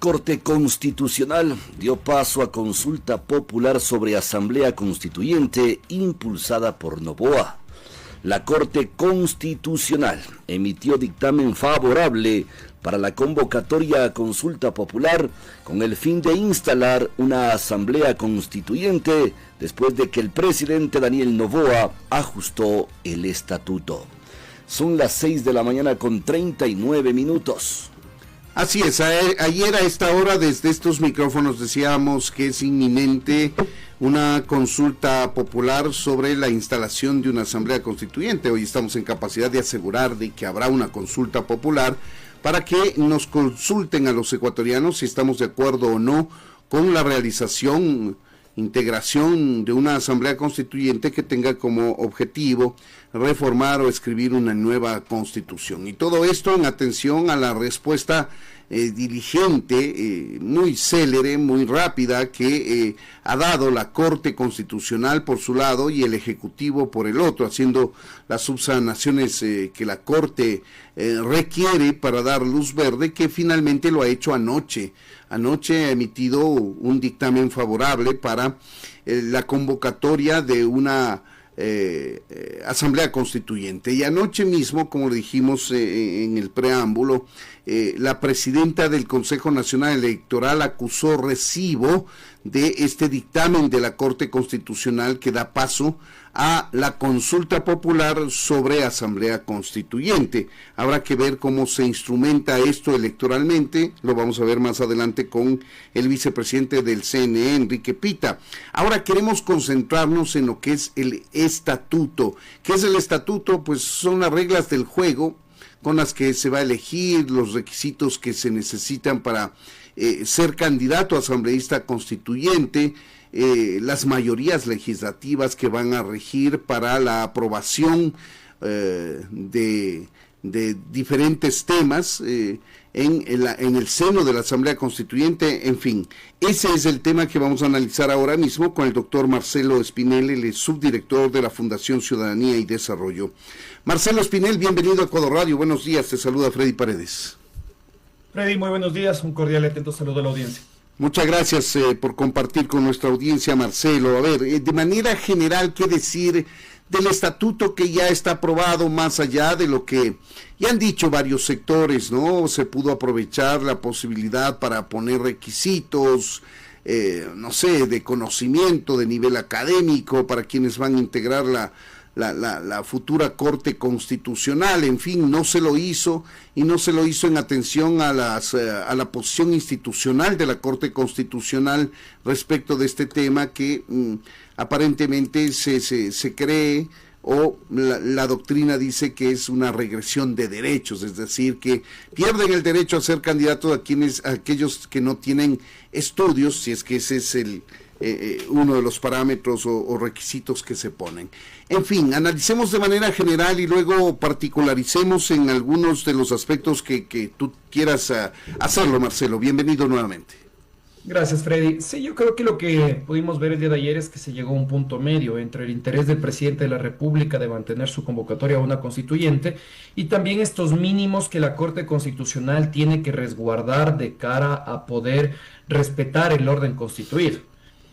Corte Constitucional dio paso a consulta popular sobre Asamblea Constituyente impulsada por Noboa. La Corte Constitucional emitió dictamen favorable para la convocatoria a consulta popular con el fin de instalar una Asamblea Constituyente después de que el presidente Daniel Noboa ajustó el estatuto. Son las 6 de la mañana con 39 minutos. Así es, ayer a esta hora desde estos micrófonos decíamos que es inminente una consulta popular sobre la instalación de una asamblea constituyente. Hoy estamos en capacidad de asegurar de que habrá una consulta popular para que nos consulten a los ecuatorianos si estamos de acuerdo o no con la integración de una asamblea constituyente que tenga como objetivo reformar o escribir una nueva constitución. Y todo esto en atención a la respuesta diligente, muy célere, muy rápida que ha dado la Corte Constitucional por su lado y el Ejecutivo por el otro, haciendo las subsanaciones que la Corte requiere para dar luz verde, que finalmente lo ha hecho anoche. Anoche ha emitido un dictamen favorable para la convocatoria de una Asamblea Constituyente. Y anoche mismo, como le dijimos en el preámbulo, la presidenta del Consejo Nacional Electoral acusó recibo de este dictamen de la Corte Constitucional que da paso a la consulta popular sobre Asamblea Constituyente. Habrá que ver cómo se instrumenta esto electoralmente, lo vamos a ver más adelante con el vicepresidente del CNE, Enrique Pita. Ahora queremos concentrarnos en lo que es el estatuto. ¿Qué es el estatuto? Pues son las reglas del juego con las que se va a elegir, los requisitos que se necesitan para ser candidato a asambleísta constituyente, las mayorías legislativas que van a regir para la aprobación de diferentes temas en el seno de la Asamblea Constituyente. En fin, ese es el tema que vamos a analizar ahora mismo con el doctor Marcelo Espinel, el subdirector de la Fundación Ciudadanía y Desarrollo. Marcelo Espinel, bienvenido a Ecuador Radio. Buenos días, te saluda Freddy Paredes. Freddy, muy buenos días, un cordial y atento saludo a la audiencia. Muchas gracias por compartir con nuestra audiencia, Marcelo. A ver, de manera general, ¿qué decir del estatuto que ya está aprobado, más allá de lo que ya han dicho varios sectores, ¿no? Se pudo aprovechar la posibilidad para poner requisitos, no sé, de conocimiento, de nivel académico, para quienes van a integrar la futura Corte Constitucional. En fin, no se lo hizo, y no se lo hizo en atención a la posición institucional de la Corte Constitucional respecto de este tema que aparentemente se cree, o la doctrina dice que es una regresión de derechos, es decir, que pierden el derecho a ser candidatos a aquellos que no tienen estudios, si es que ese es uno de los parámetros o requisitos que se ponen. En fin, analicemos de manera general y luego particularicemos en algunos de los aspectos que tú quieras hacerlo, Marcelo. Bienvenido nuevamente. Gracias, Freddy. Sí, yo creo que lo que pudimos ver el día de ayer es que se llegó a un punto medio entre el interés del presidente de la República de mantener su convocatoria a una constituyente y también estos mínimos que la Corte Constitucional tiene que resguardar de cara a poder respetar el orden constituido.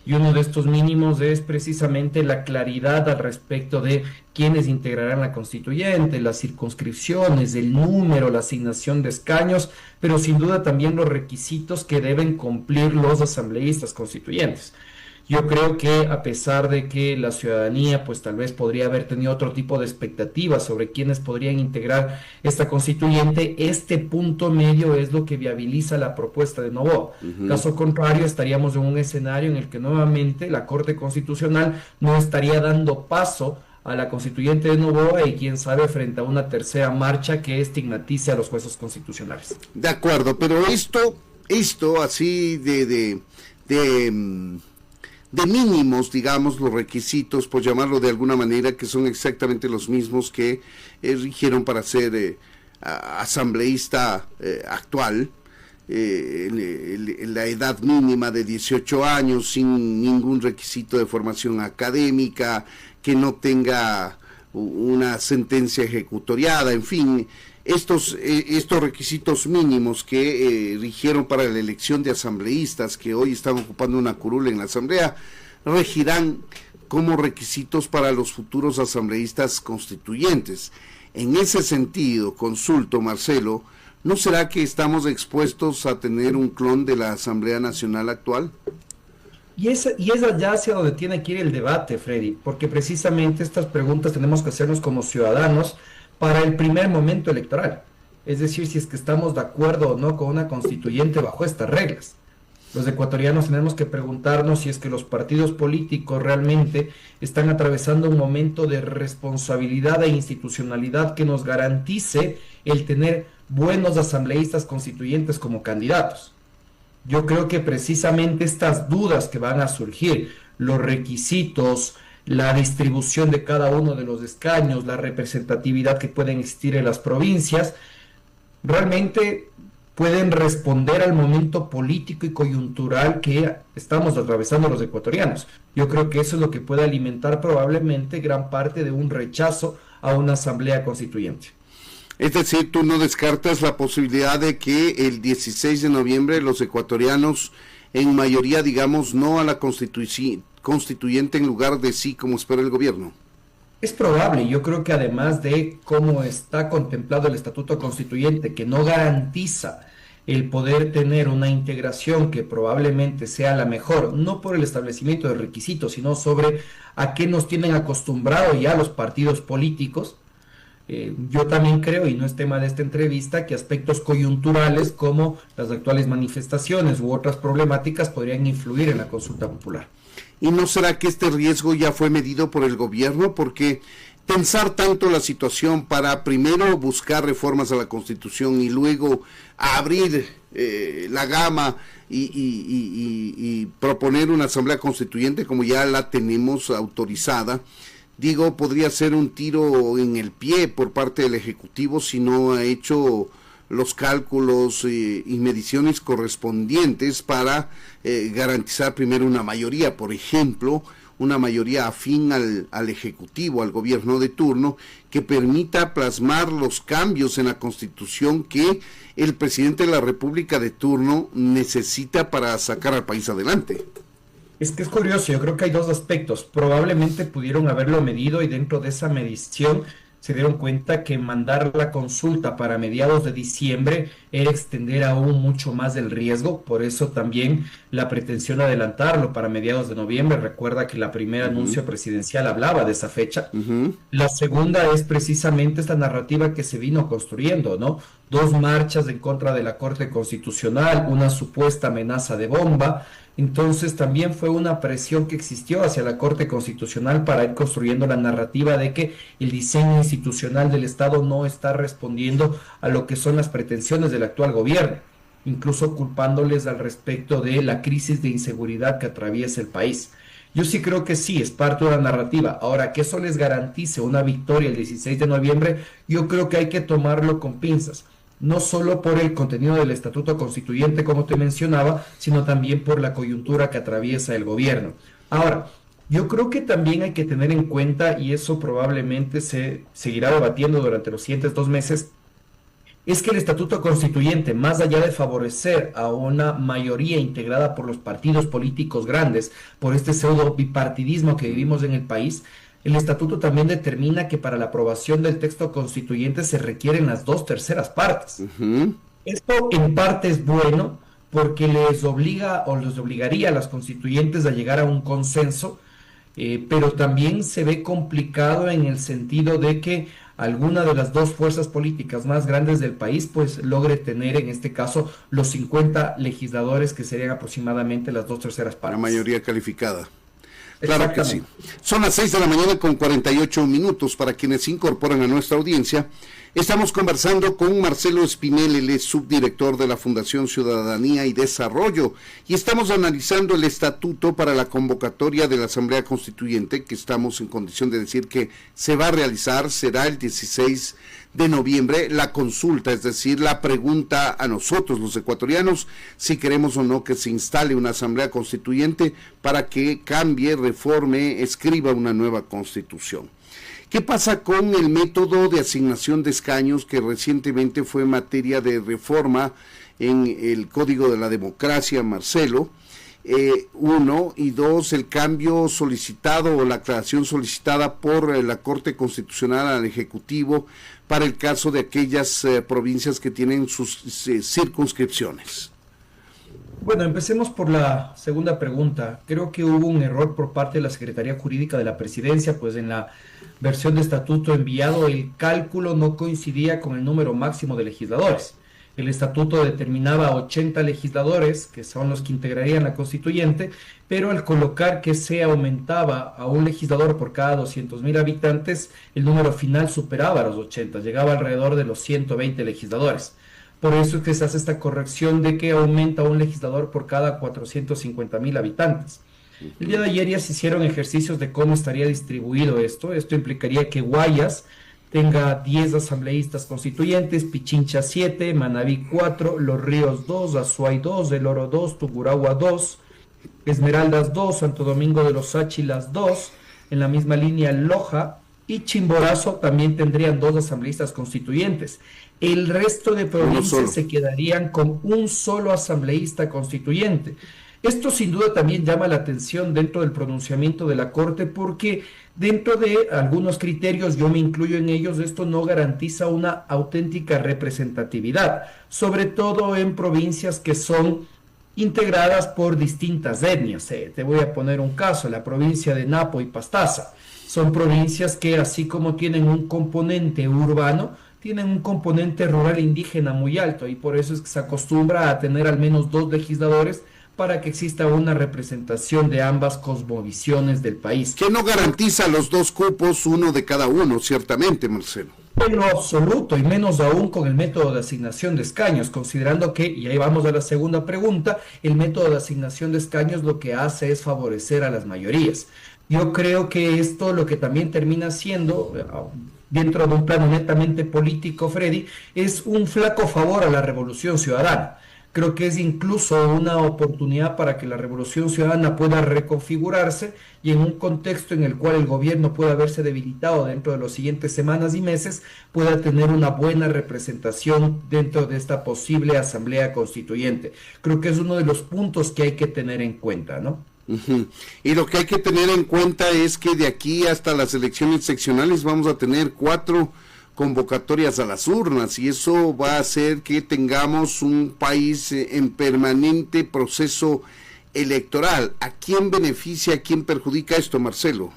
Y uno de estos mínimos es precisamente la claridad al respecto de quiénes integrarán la constituyente, las circunscripciones, el número, la asignación de escaños, pero sin duda también los requisitos que deben cumplir los asambleístas constituyentes. Yo creo que a pesar de que la ciudadanía pues tal vez podría haber tenido otro tipo de expectativas sobre quiénes podrían integrar esta constituyente, este punto medio es lo que viabiliza la propuesta de Noboa. Caso contrario, estaríamos en un escenario en el que nuevamente la Corte Constitucional no estaría dando paso a la constituyente de Noboa y quién sabe frente a una tercera marcha que estigmatice a los jueces constitucionales. De acuerdo, pero esto así de mínimos, digamos, los requisitos, por llamarlo de alguna manera, que son exactamente los mismos que rigieron para ser asambleísta actual, la edad mínima de 18 años, sin ningún requisito de formación académica, que no tenga una sentencia ejecutoriada, en fin, estos requisitos mínimos que rigieron para la elección de asambleístas que hoy están ocupando una curul en la Asamblea, regirán como requisitos para los futuros asambleístas constituyentes. En ese sentido, consulto, Marcelo, ¿no será que estamos expuestos a tener un clon de la Asamblea Nacional actual? Y es allá hacia donde tiene que ir el debate, Freddy, porque precisamente estas preguntas tenemos que hacernos como ciudadanos para el primer momento electoral. Es decir, si es que estamos de acuerdo o no con una constituyente bajo estas reglas. Los ecuatorianos tenemos que preguntarnos si es que los partidos políticos realmente están atravesando un momento de responsabilidad e institucionalidad que nos garantice el tener buenos asambleístas constituyentes como candidatos. Yo creo que precisamente estas dudas que van a surgir, los requisitos, la distribución de cada uno de los escaños, la representatividad que pueden existir en las provincias, realmente pueden responder al momento político y coyuntural que estamos atravesando los ecuatorianos. Yo creo que eso es lo que puede alimentar probablemente gran parte de un rechazo a una asamblea constituyente. Es decir, tú no descartas la posibilidad de que el 16 de noviembre los ecuatorianos en mayoría digamos no a la constituyente en lugar de sí como espera el gobierno. Es probable, yo creo que además de cómo está contemplado el estatuto constituyente, que no garantiza el poder tener una integración que probablemente sea la mejor, no por el establecimiento de requisitos, sino sobre a qué nos tienen acostumbrado ya los partidos políticos. Yo también creo, y no es tema de esta entrevista, que aspectos coyunturales como las actuales manifestaciones u otras problemáticas podrían influir en la consulta popular. ¿Y no será que este riesgo ya fue medido por el gobierno? Porque pensar tanto la situación para primero buscar reformas a la Constitución y luego abrir la gama y proponer una asamblea constituyente como ya la tenemos autorizada, digo, podría ser un tiro en el pie por parte del Ejecutivo si no ha hecho los cálculos y mediciones correspondientes para garantizar primero una mayoría, por ejemplo, una mayoría afín al Ejecutivo, al gobierno de turno, que permita plasmar los cambios en la Constitución que el presidente de la República de turno necesita para sacar al país adelante. Es que es curioso, yo creo que hay dos aspectos. Probablemente pudieron haberlo medido y dentro de esa medición se dieron cuenta que mandar la consulta para mediados de diciembre era extender aún mucho más el riesgo, por eso también la pretensión de adelantarlo para mediados de noviembre. Recuerda que la primera anuncio presidencial hablaba de esa fecha. La segunda es precisamente esta narrativa que se vino construyendo, ¿no? 2 marchas en contra de la Corte Constitucional, una supuesta amenaza de bomba. Entonces también fue una presión que existió hacia la Corte Constitucional para ir construyendo la narrativa de que el diseño institucional del Estado no está respondiendo a lo que son las pretensiones del actual gobierno, incluso culpándoles al respecto de la crisis de inseguridad que atraviesa el país. Yo sí creo que sí, es parte de la narrativa. Ahora, que eso les garantice una victoria el 16 de noviembre, yo creo que hay que tomarlo con pinzas. No solo por el contenido del estatuto constituyente, como te mencionaba, sino también por la coyuntura que atraviesa el gobierno. Ahora, yo creo que también hay que tener en cuenta, y eso probablemente se seguirá debatiendo durante los siguientes 2 meses, es que el estatuto constituyente, más allá de favorecer a una mayoría integrada por los partidos políticos grandes, por este pseudo bipartidismo que vivimos en el país, el estatuto también determina que para la aprobación del texto constituyente se requieren las 2/3 partes. Esto en parte es bueno porque les obliga o les obligaría a las constituyentes a llegar a un consenso, pero también se ve complicado en el sentido de que alguna de las 2 fuerzas políticas más grandes del país pues logre tener en este caso los 50 legisladores que serían aproximadamente las 2/3 partes. La mayoría calificada. Claro que sí. Son las 6 de la mañana con 48 minutos. Para quienes se incorporan a nuestra audiencia, estamos conversando con Marcelo Espinel, él es subdirector de la Fundación Ciudadanía y Desarrollo, y estamos analizando el estatuto para la convocatoria de la Asamblea Constituyente, que estamos en condición de decir que se va a realizar, será el 16 de noviembre, la consulta, es decir, la pregunta a nosotros los ecuatorianos, si queremos o no que se instale una asamblea constituyente para que cambie, reforme, escriba una nueva constitución. ¿Qué pasa con el método de asignación de escaños que recientemente fue materia de reforma en el Código de la Democracia, Marcelo? Uno, y dos, el cambio solicitado o la aclaración solicitada por la Corte Constitucional al Ejecutivo para el caso de aquellas provincias que tienen sus circunscripciones. Bueno, empecemos por la segunda pregunta. Creo que hubo un error por parte de la Secretaría Jurídica de la Presidencia, pues en la versión de estatuto enviado el cálculo no coincidía con el número máximo de legisladores. El estatuto determinaba 80 legisladores, que son los que integrarían la constituyente, pero al colocar que se aumentaba a un legislador por cada 200.000 habitantes, el número final superaba los 80, llegaba alrededor de los 120 legisladores. Por eso es que se hace esta corrección de que aumenta un legislador por cada 450.000 habitantes. El día de ayer ya se hicieron ejercicios de cómo estaría distribuido esto. Esto implicaría que Guayas tenga 10 asambleístas constituyentes, Pichincha 7, Manabí 4, Los Ríos 2, Azuay 2, El Oro 2, Tungurahua 2, Esmeraldas 2, Santo Domingo de los Áchilas 2, en la misma línea Loja y Chimborazo también tendrían 2 asambleístas constituyentes. El resto de provincias se quedarían con un solo asambleísta constituyente. Esto sin duda también llama la atención dentro del pronunciamiento de la Corte porque dentro de algunos criterios, yo me incluyo en ellos, esto no garantiza una auténtica representatividad, sobre todo en provincias que son integradas por distintas etnias. Te voy a poner un caso, la provincia de Napo y Pastaza. Son provincias que así como tienen un componente urbano, tienen un componente rural indígena muy alto y por eso es que se acostumbra a tener al menos 2 legisladores para que exista una representación de ambas cosmovisiones del país. Que no garantiza los 2 cupos, uno de cada uno, ciertamente, Marcelo. En lo absoluto, y menos aún con el método de asignación de escaños, considerando que, y ahí vamos a la segunda pregunta, el método de asignación de escaños lo que hace es favorecer a las mayorías. Yo creo que esto lo que también termina siendo, dentro de un plano netamente político, Freddy, es un flaco favor a la Revolución Ciudadana. Creo que es incluso una oportunidad para que la Revolución Ciudadana pueda reconfigurarse y en un contexto en el cual el gobierno pueda verse debilitado dentro de las siguientes semanas y meses, pueda tener una buena representación dentro de esta posible asamblea constituyente. Creo que es uno de los puntos que hay que tener en cuenta, ¿no? Y lo que hay que tener en cuenta es que de aquí hasta las elecciones seccionales vamos a tener 4 convocatorias a las urnas y eso va a hacer que tengamos un país en permanente proceso electoral. ¿A quién beneficia, a quién perjudica esto, Marcelo?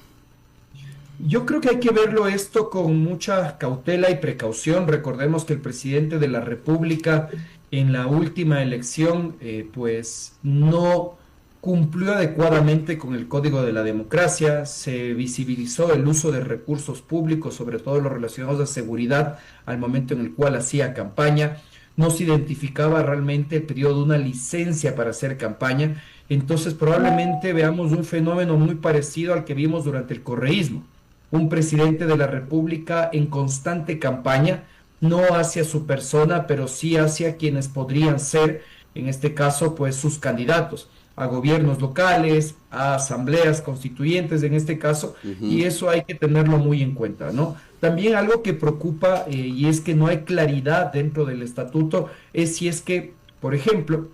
Yo creo que hay que verlo esto con mucha cautela y precaución. Recordemos que el presidente de la República en la última elección pues no cumplió adecuadamente con el Código de la Democracia, se visibilizó el uso de recursos públicos, sobre todo los relacionados a seguridad, al momento en el cual hacía campaña, no se identificaba realmente el periodo de una licencia para hacer campaña, entonces probablemente veamos un fenómeno muy parecido al que vimos durante el correísmo, un presidente de la República en constante campaña, no hacia su persona, pero sí hacia quienes podrían ser, en este caso, pues sus candidatos a gobiernos locales, a asambleas constituyentes en este caso, y eso hay que tenerlo muy en cuenta, ¿no? También algo que preocupa, y es que no hay claridad dentro del estatuto, es si es que, por ejemplo,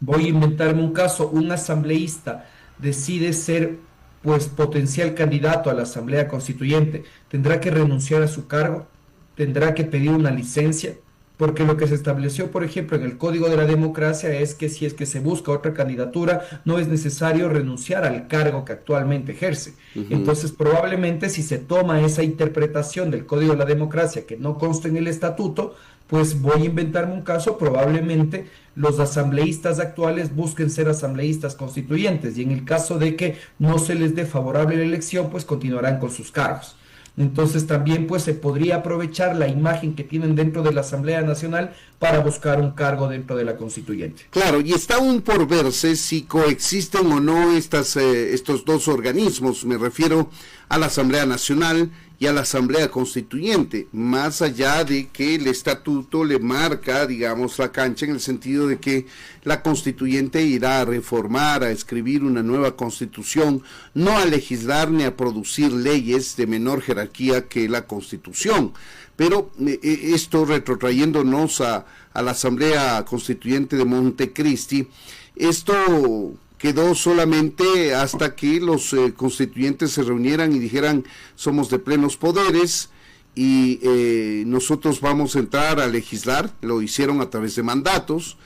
voy a inventarme un caso, un asambleísta decide ser, pues, potencial candidato a la asamblea constituyente, ¿tendrá que renunciar a su cargo? ¿Tendrá que pedir una licencia? Porque lo que se estableció, por ejemplo, en el Código de la Democracia es que si es que se busca otra candidatura, no es necesario renunciar al cargo que actualmente ejerce. Entonces, probablemente si se toma esa interpretación del Código de la Democracia que no consta en el estatuto, pues voy a inventarme un caso, probablemente los asambleístas actuales busquen ser asambleístas constituyentes y en el caso de que no se les dé favorable la elección, pues continuarán con sus cargos. Entonces también pues se podría aprovechar la imagen que tienen dentro de la Asamblea Nacional para buscar un cargo dentro de la constituyente. Claro, y está aún por verse si coexisten o no estos 2 organismos, me refiero a la Asamblea Nacional y a la Asamblea Constituyente, más allá de que el estatuto le marca, digamos, la cancha en el sentido de que la Constituyente irá a reformar, a escribir una nueva Constitución, no a legislar ni a producir leyes de menor jerarquía que la Constitución. Pero esto retrotrayéndonos a la Asamblea Constituyente de Montecristi, esto quedó solamente hasta que los constituyentes se reunieran y dijeran somos de plenos poderes y nosotros vamos a entrar a legislar. Lo hicieron a través de mandatos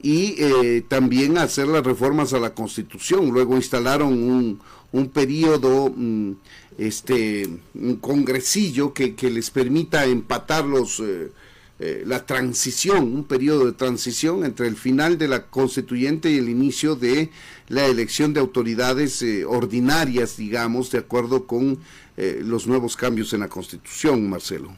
y también a hacer las reformas a la Constitución. Luego instalaron un periodo, un congresillo que les permita empatar la transición, un periodo de transición entre el final de la constituyente y el inicio de la elección de autoridades ordinarias, digamos, de acuerdo con los nuevos cambios en la Constitución, Marcelo.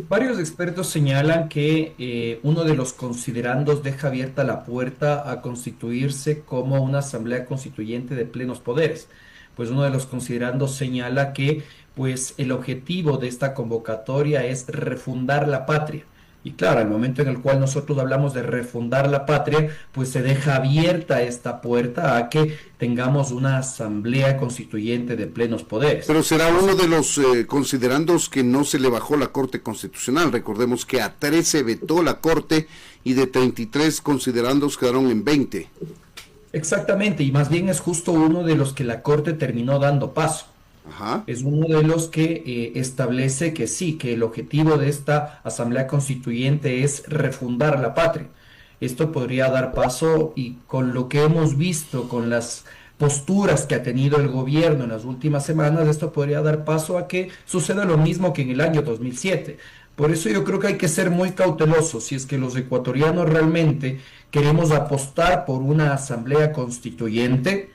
Varios expertos señalan que uno de los considerandos deja abierta la puerta a constituirse como una asamblea constituyente de plenos poderes. Pues uno de los considerandos señala que pues el objetivo de esta convocatoria es refundar la patria. Y claro, al momento en el cual nosotros hablamos de refundar la patria, pues se deja abierta esta puerta a que tengamos una asamblea constituyente de plenos poderes. Pero será uno de los considerandos que no se le bajó la Corte Constitucional. Recordemos que a 13 vetó la Corte y de 33 considerandos quedaron en 20. Exactamente, y más bien es justo uno de los que la Corte terminó dando paso. Ajá. Es uno de los que establece que sí, que el objetivo de esta Asamblea Constituyente es refundar la patria. Esto podría dar paso, y con lo que hemos visto, con las posturas que ha tenido el gobierno en las últimas semanas, esto podría dar paso a que suceda lo mismo que en el año 2007. Por eso yo creo que hay que ser muy cautelosos si es que los ecuatorianos realmente queremos apostar por una Asamblea Constituyente,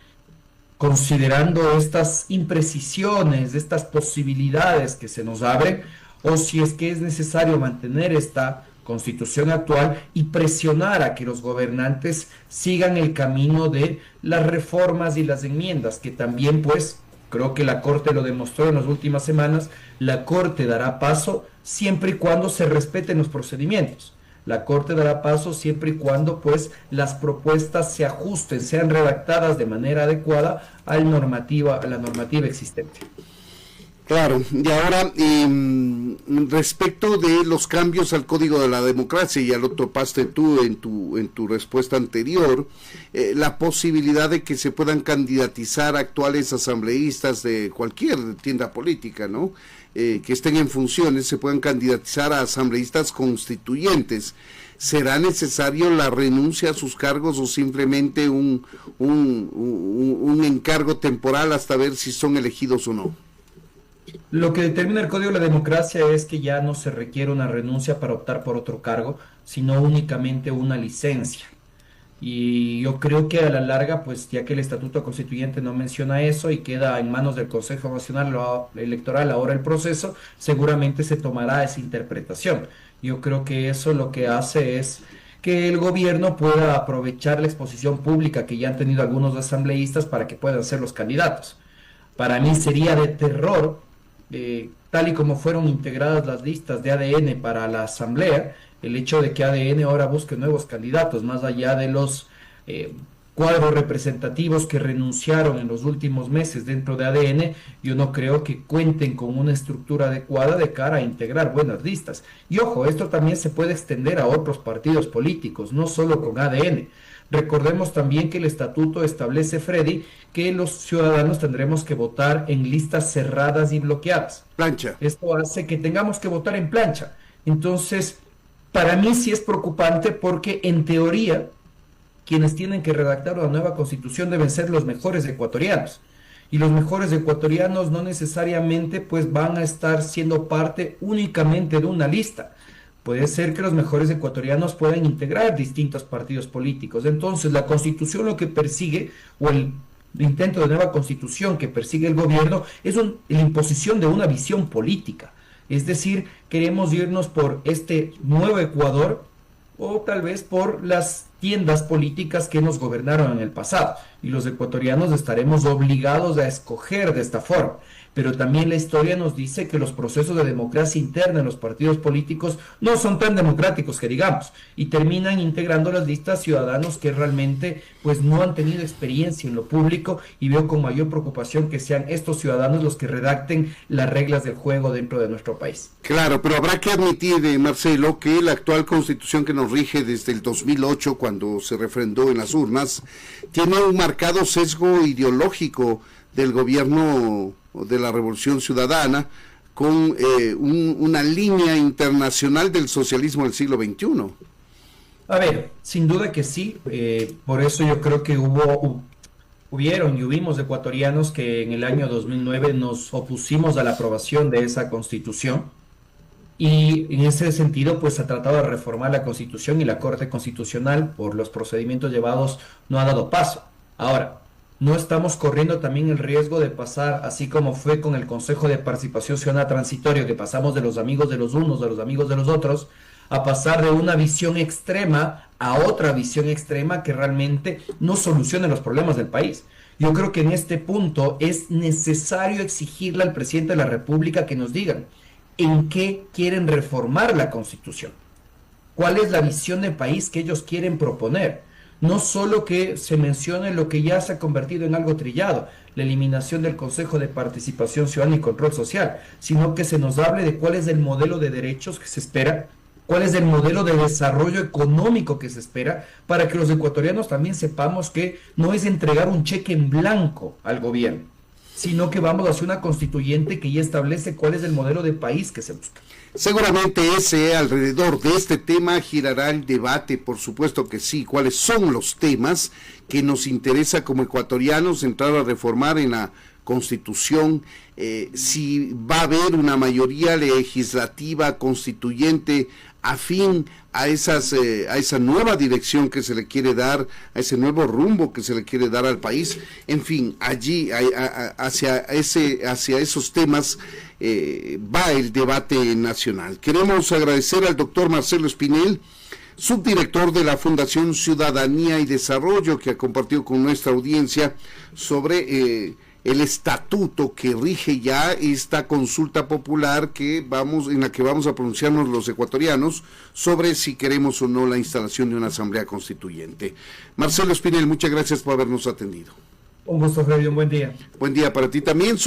considerando estas imprecisiones, estas posibilidades que se nos abren, o si es que es necesario mantener esta constitución actual y presionar a que los gobernantes sigan el camino de las reformas y las enmiendas, que también pues creo que la Corte lo demostró en las últimas semanas. La Corte dará paso siempre y cuando se respeten los procedimientos. La Corte dará paso siempre y cuando pues las propuestas se ajusten, sean redactadas de manera adecuada a la normativa existente. Claro, y ahora respecto de los cambios al Código de la Democracia, ya lo topaste tú en tu respuesta anterior, la posibilidad de que se puedan candidatizar actuales asambleístas de cualquier tienda política, ¿no? Que estén en funciones, se puedan candidatizar a asambleístas constituyentes. ¿Será necesario la renuncia a sus cargos o simplemente un encargo temporal hasta ver si son elegidos o no? Lo que determina el Código de la Democracia es que ya no se requiere una renuncia para optar por otro cargo, sino únicamente una licencia. Y yo creo que a la larga, pues ya que el Estatuto Constituyente no menciona eso y queda en manos del Consejo Nacional Electoral ahora el proceso, seguramente se tomará esa interpretación. Yo creo que eso lo que hace es que el gobierno pueda aprovechar la exposición pública que ya han tenido algunos asambleístas para que puedan ser los candidatos. Para mí sería de terror, tal y como fueron integradas las listas de ADN para la asamblea, el hecho de que ADN ahora busque nuevos candidatos, más allá de los cuadros representativos que renunciaron en los últimos meses dentro de ADN. Yo no creo que cuenten con una estructura adecuada de cara a integrar buenas listas. Y ojo, esto también se puede extender a otros partidos políticos, no solo con ADN. Recordemos también que el estatuto establece, Freddy, que los ciudadanos tendremos que votar en listas cerradas y bloqueadas. Plancha. Esto hace que tengamos que votar en plancha. Entonces, para mí sí es preocupante porque, en teoría, quienes tienen que redactar una nueva constitución deben ser los mejores ecuatorianos. Y los mejores ecuatorianos no necesariamente pues van a estar siendo parte únicamente de una lista. Puede ser que los mejores ecuatorianos puedan integrar distintos partidos políticos. Entonces, la constitución lo que persigue, o el intento de nueva constitución que persigue el gobierno, es la imposición de una visión política. Es decir, queremos irnos por este nuevo Ecuador, o tal vez por las tiendas políticas que nos gobernaron en el pasado, y los ecuatorianos estaremos obligados a escoger de esta forma. Pero también la historia nos dice que los procesos de democracia interna en los partidos políticos no son tan democráticos que digamos, y terminan integrando las listas ciudadanos que realmente pues no han tenido experiencia en lo público, y veo con mayor preocupación que sean estos ciudadanos los que redacten las reglas del juego dentro de nuestro país. Claro, pero habrá que admitir, Marcelo, que la actual constitución que nos rige desde el 2008, cuando se refrendó en las urnas, tiene un marcado sesgo ideológico del gobierno de la Revolución Ciudadana, con una línea internacional del socialismo del siglo XXI. A ver, sin duda que sí, por eso yo creo que hubieron y hubimos ecuatorianos que en el año 2009 nos opusimos a la aprobación de esa constitución, y en ese sentido pues se ha tratado de reformar la constitución, y la Corte Constitucional, por los procedimientos llevados, no ha dado paso. Ahora, no estamos corriendo también el riesgo de pasar, así como fue con el Consejo de Participación Ciudadana Transitorio, que pasamos de los amigos de los unos a los amigos de los otros, a pasar de una visión extrema a otra visión extrema que realmente no solucione los problemas del país? Yo creo que en este punto es necesario exigirle al presidente de la República que nos digan en qué quieren reformar la Constitución, cuál es la visión de país que ellos quieren proponer. No solo que se mencione lo que ya se ha convertido en algo trillado, la eliminación del Consejo de Participación Ciudadana y Control Social, sino que se nos hable de cuál es el modelo de derechos que se espera, cuál es el modelo de desarrollo económico que se espera, para que los ecuatorianos también sepamos que no es entregar un cheque en blanco al gobierno, sino que vamos hacia una constituyente que ya establece cuál es el modelo de país que se busca. Seguramente alrededor de este tema girará el debate, por supuesto que sí. ¿Cuáles son los temas que nos interesa como ecuatorianos entrar a reformar en la Constitución? Si va a haber una mayoría legislativa constituyente afín a esa nueva dirección que se le quiere dar, a ese nuevo rumbo que se le quiere dar al país. En fin, allí hacia esos temas va el debate nacional. Queremos agradecer al doctor Marcelo Espinel, subdirector de la Fundación Ciudadanía y Desarrollo, que ha compartido con nuestra audiencia sobre el estatuto que rige ya esta consulta popular en la que vamos a pronunciarnos los ecuatorianos sobre si queremos o no la instalación de una asamblea constituyente. Marcelo Espinel, muchas gracias por habernos atendido. Un gusto, Freddy, un buen día. Buen día para ti también.